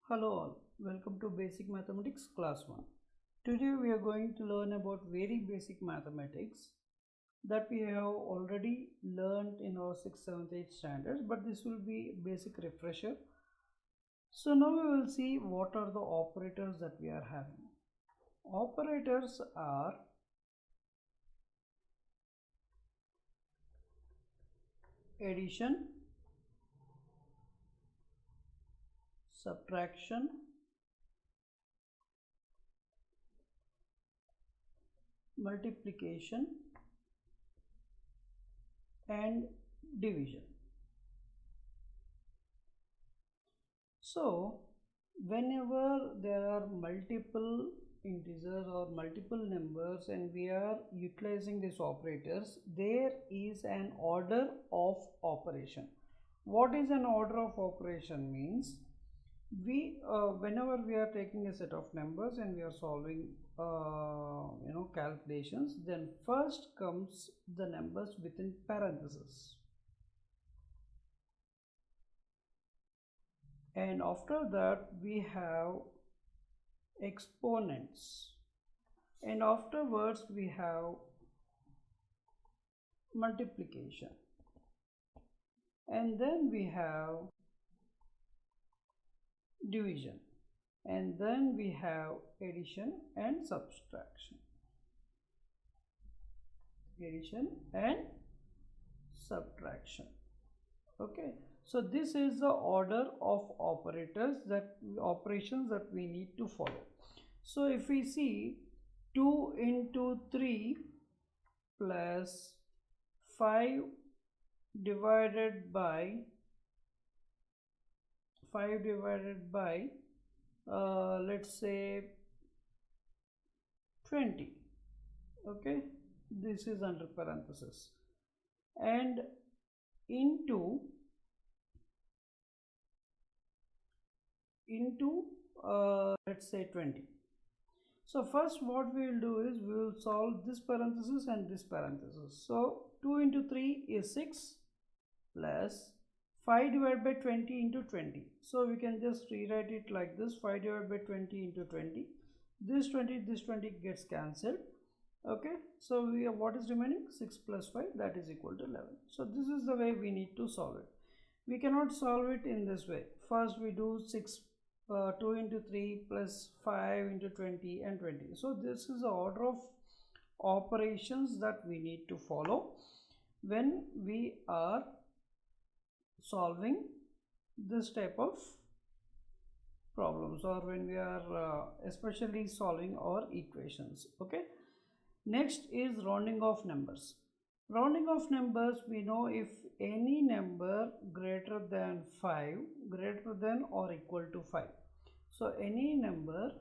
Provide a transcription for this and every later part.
Hello all, welcome to Basic Mathematics Class 1. Today we are going to learn about very basic mathematics that we have already learned in our 6th, 7th, 8th standards, but this will be basic refresher. So now we will see what are the operators that we are having. Operators are addition, subtraction, multiplication and division. So whenever there are multiple integers or multiple numbers and we are utilizing these operators, there is an order of operation. What is an order of operation means? Whenever we are taking a set of numbers and we are solving calculations, then first comes the numbers within parentheses, and after that we have exponents, and afterwards we have multiplication, and then we have division, and then we have addition and subtraction. Okay, so this is the order of operations that we need to follow. So if we see 2 into 3 plus 5 divided by let's say 20. Okay, this is under parenthesis, and into let's say 20. So first what we will do is we will solve this parenthesis and this parenthesis. So 2 into 3 is 6 plus 5 divided by 20 into 20. So we can just rewrite it like this: 5 divided by 20 into 20. This 20 gets cancelled. Okay, so what is remaining? 6 plus 5, that is equal to 11. So this is the way we need to solve it. We cannot solve it in this way. First we do 2 into 3 plus 5 into 20 and 20. So this is the order of operations that we need to follow when we are solving this type of problems, or when we are especially solving our equations. Okay, next is rounding off numbers. Rounding off numbers, we know if any number greater than 5 greater than or equal to 5. So any number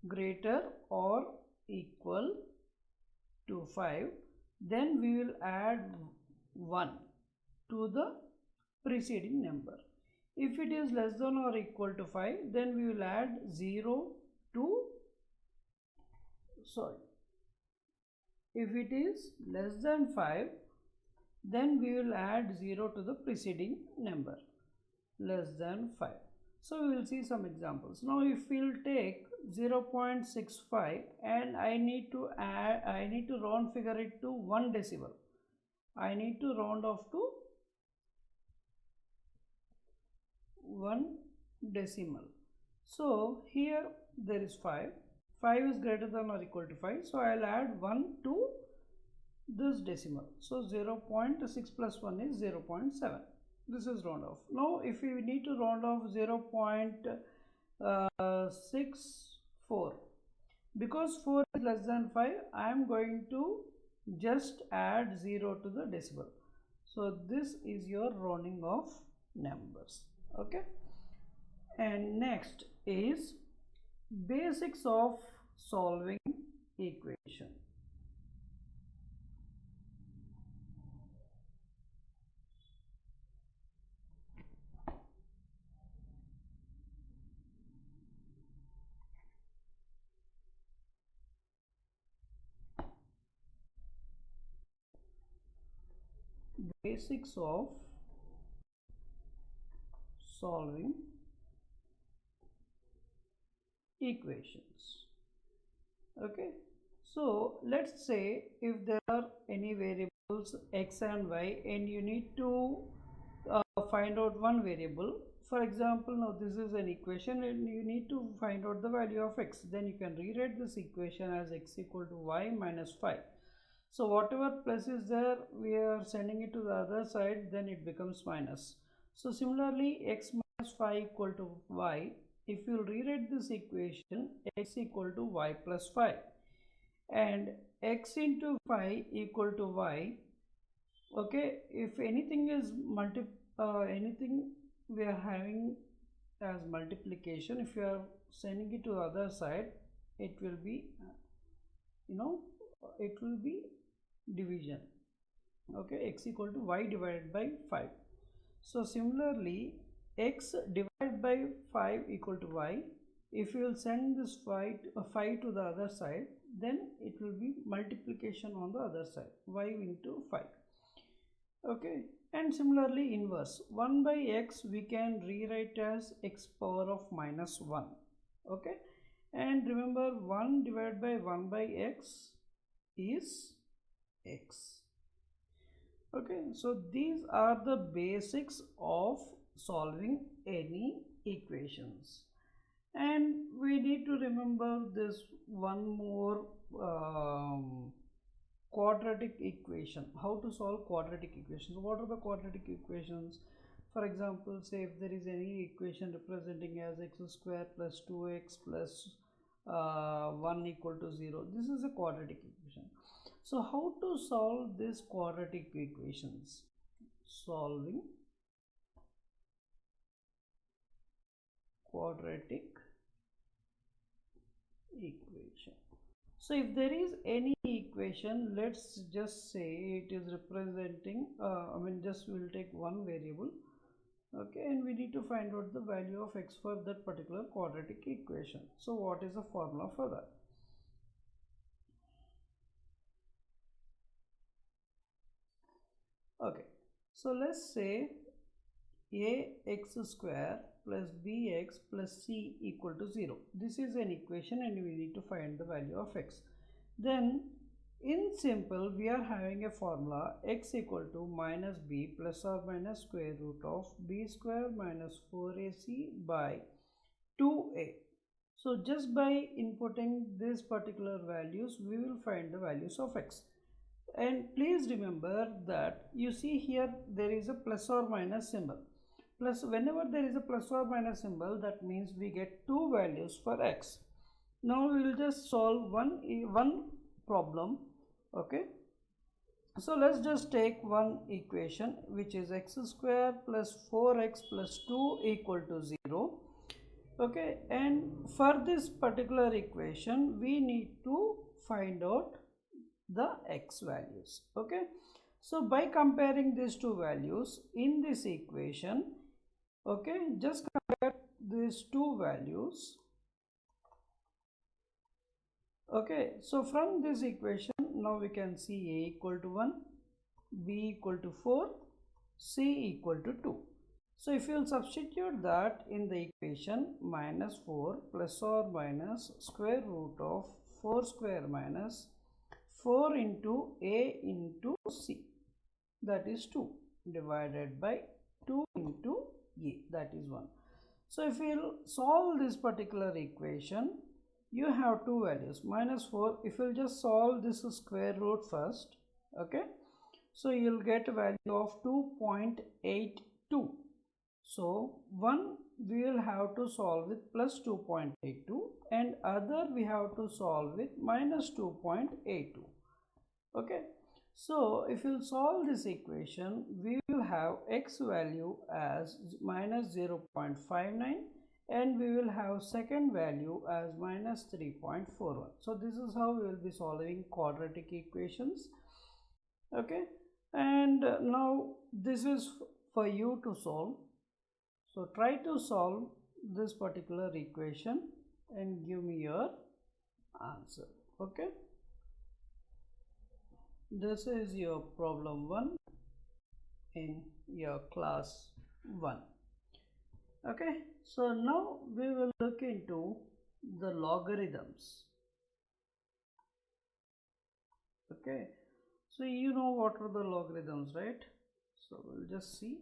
greater or equal to 5, then we will add 1 to the preceding number. If it is less than or equal to 5, then we will add 0 to if it is less than 5, then we will add 0 to the preceding number, less than 5. So we will see some examples. Now if we will take 0.65 and I need to round figure it to 1 decimal. I need to round off to 1 decimal. So here there is 5 is greater than or equal to 5, so I'll add 1 to this decimal. So 0.6 plus 1 is 0.7. This is round off. Now if we need to round off 0.64, because 4 is less than 5, I am going to just add 0 to the decimal. So this is your rounding off numbers. Okay, and next is basics of solving equation. Basics of solving equations. Okay, so let's say if there are any variables x and y and you need to find out one variable. For example, now this is an equation and you need to find out the value of x. Then you can rewrite this equation as x equal to y minus 5. So whatever plus is there, we are sending it to the other side, then it becomes minus. So similarly, x minus 5 equal to y. If you rewrite this equation, x equal to y plus 5 and x into 5 equal to y. Okay, if anything is anything we are having as multiplication, if you are sending it to the other side, it will be it will be division. Okay, x equal to y divided by 5. So similarly, x divided by 5 equal to y. If you will send this 5 to the other side, then it will be multiplication on the other side, y into 5. Okay, and similarly inverse, 1 by x we can rewrite as x power of minus 1. Okay, and remember 1 divided by 1 by x is x. Okay, so these are the basics of solving any equations, and we need to remember this one more quadratic equation. How to solve quadratic equations? What are the quadratic equations? For example, say if there is any equation representing as x square plus 2x plus 1 equal to 0, this is a quadratic equation. So how to solve these quadratic equations? Solving quadratic equation. So if there is any equation, let's just say it is representing, just we'll take one variable. Okay, and we need to find out the value of x for that particular quadratic equation. So what is the formula for that? Okay, so let's say ax square plus bx plus c equal to 0. This is an equation and we need to find the value of x. Then in simple, we are having a formula x equal to minus b plus or minus square root of b square minus 4ac by 2a. So just by inputting these particular values, we will find the values of x. And please remember that you see here there is a plus or minus symbol. Plus, whenever there is a plus or minus symbol, that means we get two values for x. Now we will just solve one problem. Okay, so let's just take one equation which is x square plus 4x plus 2 equal to 0. Okay, and for this particular equation we need to find out the x values. Okay, so by comparing these two values in this equation, okay, just compare these two values. Okay, so from this equation now we can see a equal to 1, b equal to 4, c equal to 2. So if you will substitute that in the equation, minus 4 plus or minus square root of 4 square minus 4 into a into c, that is 2, divided by 2 into a, that is 1. So if you will solve this particular equation, you have two values, minus 4. If you will just solve this square root first, okay, so you will get a value of 2.82. So one we will have to solve with plus 2.82 and other we have to solve with minus 2.82. Okay, so if you solve this equation, we will have x value as minus 0.59 and we will have second value as minus 3.41. So this is how we will be solving quadratic equations. Okay, and now this is for you to solve. So try to solve this particular equation and give me your answer. Okay, this is your problem 1 in your class 1. Okay, so now we will look into the logarithms. Okay, so you know what are the logarithms, right? So we'll just see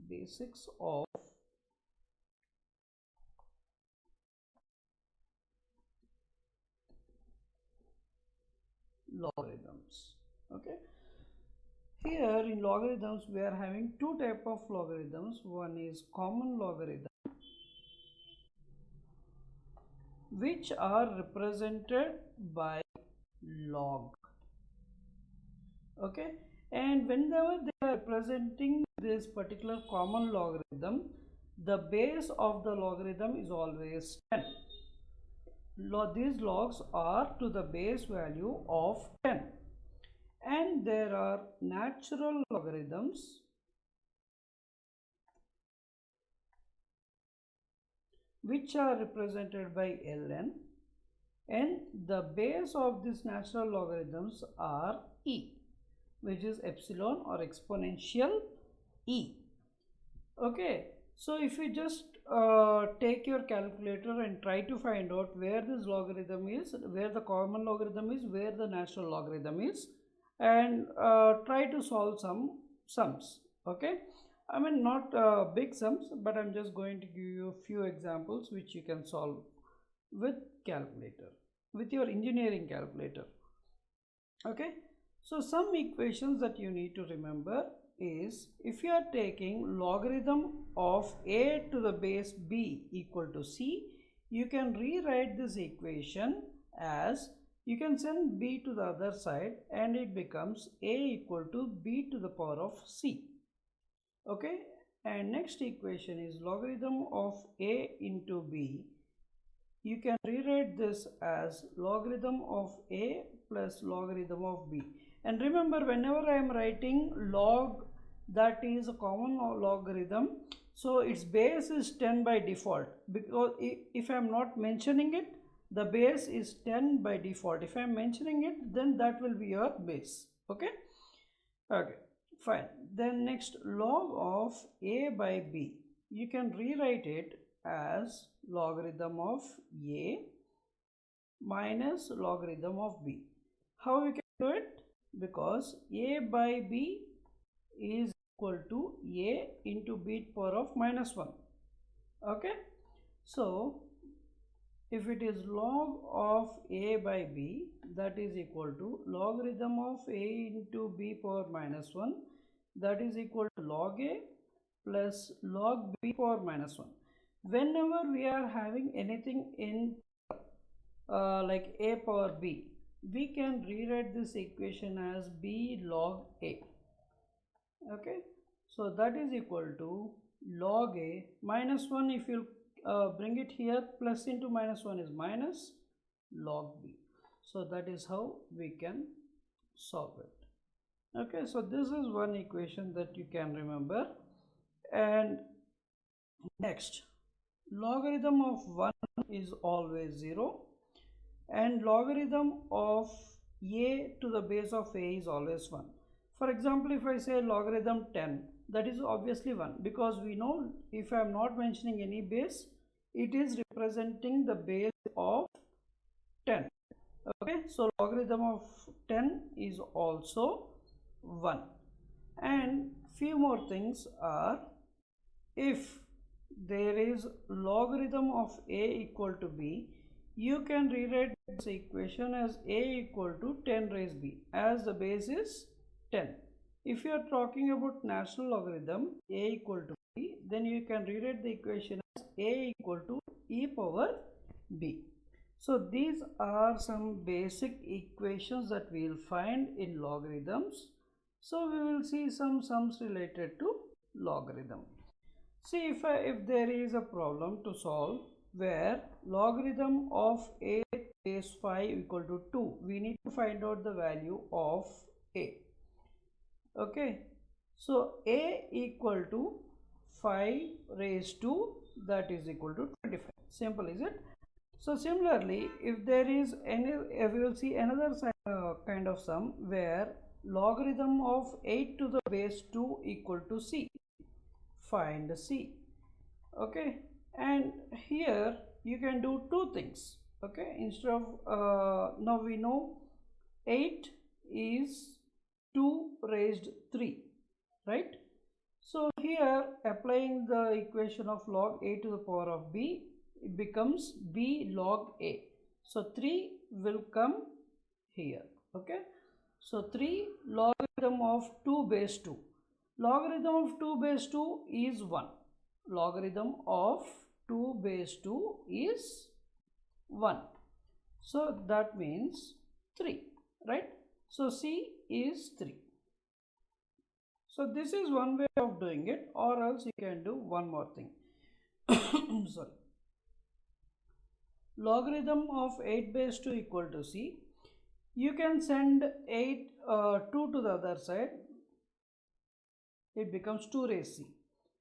basics of logarithms. Okay, here in logarithms we are having two type of logarithms. One is common logarithm, which are represented by log. Okay, and whenever they are representing this particular common logarithm, the base of the logarithm is always 10. These logs are to the base value of 10, and there are natural logarithms which are represented by ln, and the base of these natural logarithms are e, which is epsilon or exponential e. Okay, so if you just take your calculator and try to find out where this logarithm is, where the common logarithm is, where the natural logarithm is, and try to solve some sums. Okay, I mean not big sums, but I'm just going to give you a few examples which you can solve with calculator, with your engineering calculator. Okay, so some equations that you need to remember is, if you are taking logarithm of a to the base b equal to c, you can rewrite this equation as, you can send b to the other side and it becomes a equal to b to the power of c. Okay, and next equation is logarithm of a into b. You can rewrite this as logarithm of a plus logarithm of b. And remember, whenever I am writing log, that is a common logarithm, so its base is 10 by default, because if I am not mentioning it, the base is 10 by default. If I am mentioning it, then that will be your base. Okay, okay, fine. Then next, log of a by b, you can rewrite it as logarithm of a minus logarithm of b. How we can do it? Because a by b is equal to a into b power of minus 1. Okay, so if it is log of a by b, that is equal to logarithm of a into b power minus 1, that is equal to log a plus log b power minus 1. Whenever we are having anything in like a power b, we can rewrite this equation as b log a. Okay, so that is equal to log a minus 1, if you bring it here, plus into minus 1 is minus log b. So that is how we can solve it. Okay, so this is one equation that you can remember. And next, logarithm of 1 is always 0, and logarithm of a to the base of a is always 1. For example, if I say logarithm 10, that is obviously 1, because we know if I am not mentioning any base, it is representing the base of 10. Okay, so logarithm of 10 is also 1. And few more things are, if there is logarithm of a equal to b, you can rewrite this equation as a equal to 10 raised b, as the base is 10. If you are talking about natural logarithm a equal to b, then you can rewrite the equation as a equal to e power b. So these are some basic equations that we will find in logarithms. So we will see some sums related to logarithm. See, if there is a problem to solve where logarithm of a base 5 equal to 2, we need to find out the value of a. Okay, so a equal to 5 raised to, that is equal to 25. Simple, is it? So similarly, if there is any, we will see another kind of sum where logarithm of 8 to the base 2 equal to c. Find c. Okay, and here you can do two things. Okay, instead of now we know 8 is 2 raised 3, right? So here applying the equation of log a to the power of b, it becomes b log a. So 3 will come here. Okay, so 3 logarithm of 2 base 2. Logarithm of 2 base 2 is 1. Logarithm of 2 base 2 is 1. So that means 3, right? So C is 3. So this is one way of doing it, or else you can do one more thing. Sorry. Logarithm of 8 base 2 equal to C. You can send 2 to the other side. It becomes 2 raised C.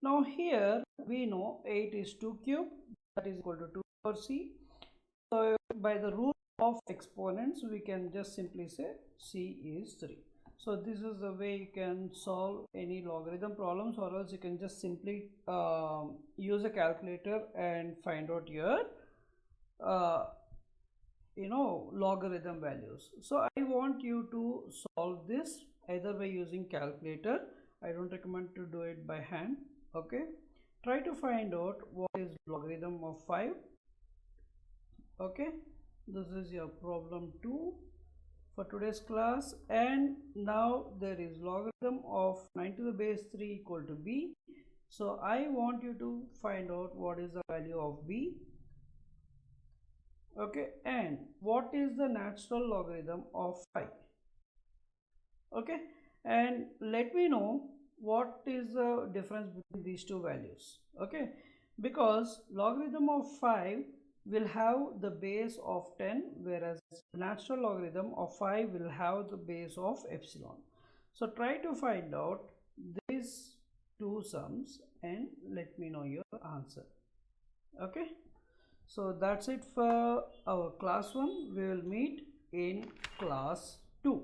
Now here we know 8 is 2 cube, that is equal to 2 over C. So by the rule of exponents, we can just simply say C is 3. So this is the way you can solve any logarithm problems, or else you can just simply use a calculator and find out your logarithm values. So I want you to solve this either by using calculator. I don't recommend to do it by hand. Okay, try to find out what is logarithm of 5. Okay, this is your problem 2 for today's class. And now there is logarithm of 9 to the base 3 equal to b. So I want you to find out what is the value of b. Okay, and what is the natural logarithm of 5. Okay, and let me know what is the difference between these two values. Okay, because logarithm of 5 will have the base of 10, whereas natural logarithm of 5 will have the base of epsilon. So try to find out these two sums and let me know your answer. Okay, so that's it for our class 1. We will meet in class 2.